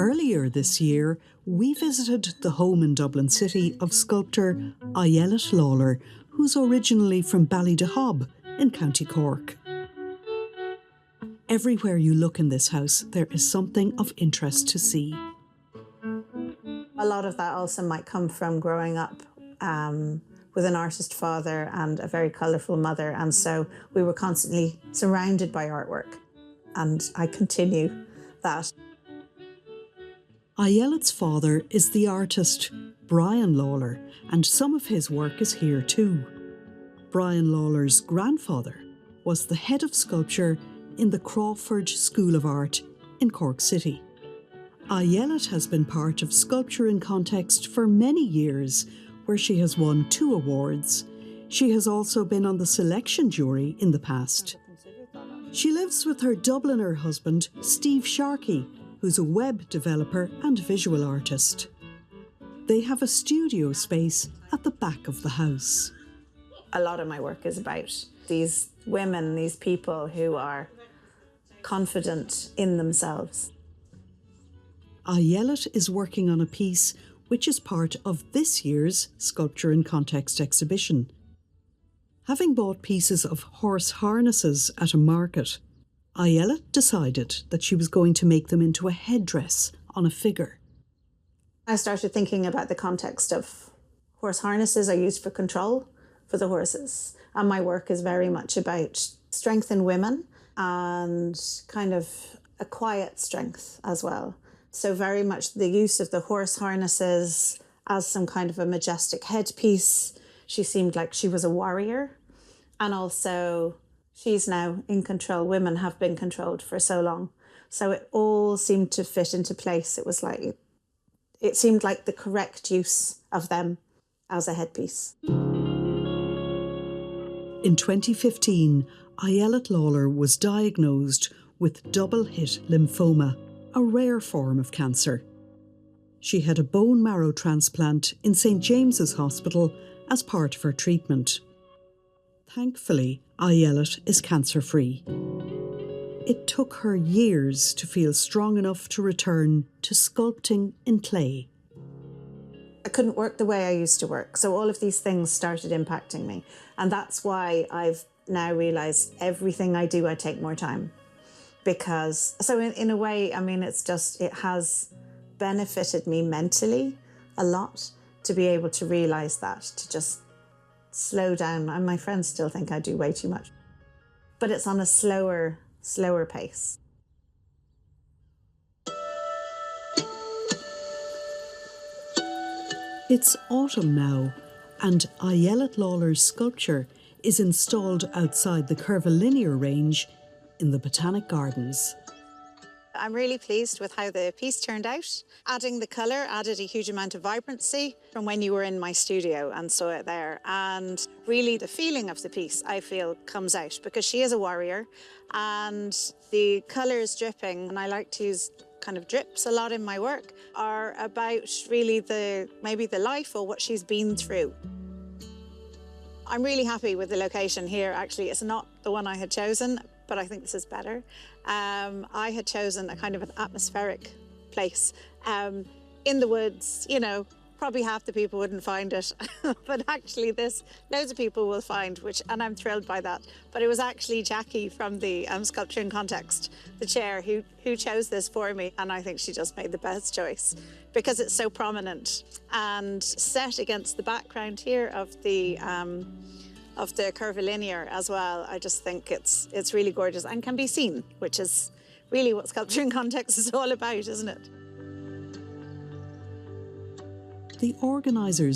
Earlier this year, we visited the home in Dublin City of sculptor Ayelet Lalor, who's originally from Ballydehob in County Cork. Everywhere you look in this house, there is something of interest to see. A lot of that also might come from growing up with an artist father and a very colourful mother, and so we were constantly surrounded by artwork, and I continue that. Ayelet's father is the artist Brian Lalor, and some of his work is here too. Brian Lalor's grandfather was the head of sculpture in the Crawford School of Art in Cork City. Ayelet has been part of Sculpture in Context for many years, where she has won 2 awards. She has also been on the selection jury in the past. She lives with her Dubliner husband, Steve Sharkey, who's a web developer and visual artist. They have a studio space at the back of the house. A lot of my work is about these women, these people who are confident in themselves. Ayelet is working on a piece which is part of this year's Sculpture in Context exhibition. Having bought pieces of horse harnesses at a market, Ayelet decided that she was going to make them into a headdress on a figure. I started thinking about the context of horse harnesses are used for control for the horses, and my work is very much about strength in women and kind of a quiet strength as well. So very much the use of the horse harnesses as some kind of a majestic headpiece. She seemed like she was a warrior, and also she's now in control. Women have been controlled for so long. So it all seemed to fit into place. It was like, it seemed like the correct use of them as a headpiece. In 2015, Ayelet Lalor was diagnosed with double-hit lymphoma, a rare form of cancer. She had a bone marrow transplant in St. James's Hospital as part of her treatment. Thankfully, Ayelet is cancer-free. It took her years to feel strong enough to return to sculpting in clay. I couldn't work the way I used to work, so all of these things started impacting me. And that's why I've now realised everything I do, I take more time. Because, so in a way, I mean, it's just, it has benefited me mentally a lot to be able to realise that, to just slow down. And my friends still think I do way too much. But it's on a slower pace. It's autumn now, and Ayelet Lalor's sculpture is installed outside the curvilinear range in the Botanic Gardens. I'm really pleased with how the piece turned out. Adding the colour added a huge amount of vibrancy from when you were in my studio and saw it there. And really the feeling of the piece, I feel, comes out because she is a warrior and the colours dripping, and I like to use kind of drips a lot in my work, are about really maybe the life or what she's been through. I'm really happy with the location here, actually. It's not the one I had chosen, but I think this is better. I had chosen a kind of an atmospheric place in the woods. You know, probably half the people wouldn't find it, but actually loads of people will find, and I'm thrilled by that. But it was actually Jackie from the Sculpture in Context, the chair, who chose this for me, and I think she just made the best choice because it's so prominent and set against the background here of the curvilinear as well. I just think it's really gorgeous and can be seen, which is really what Sculpture in Context is all about, isn't it? The organisers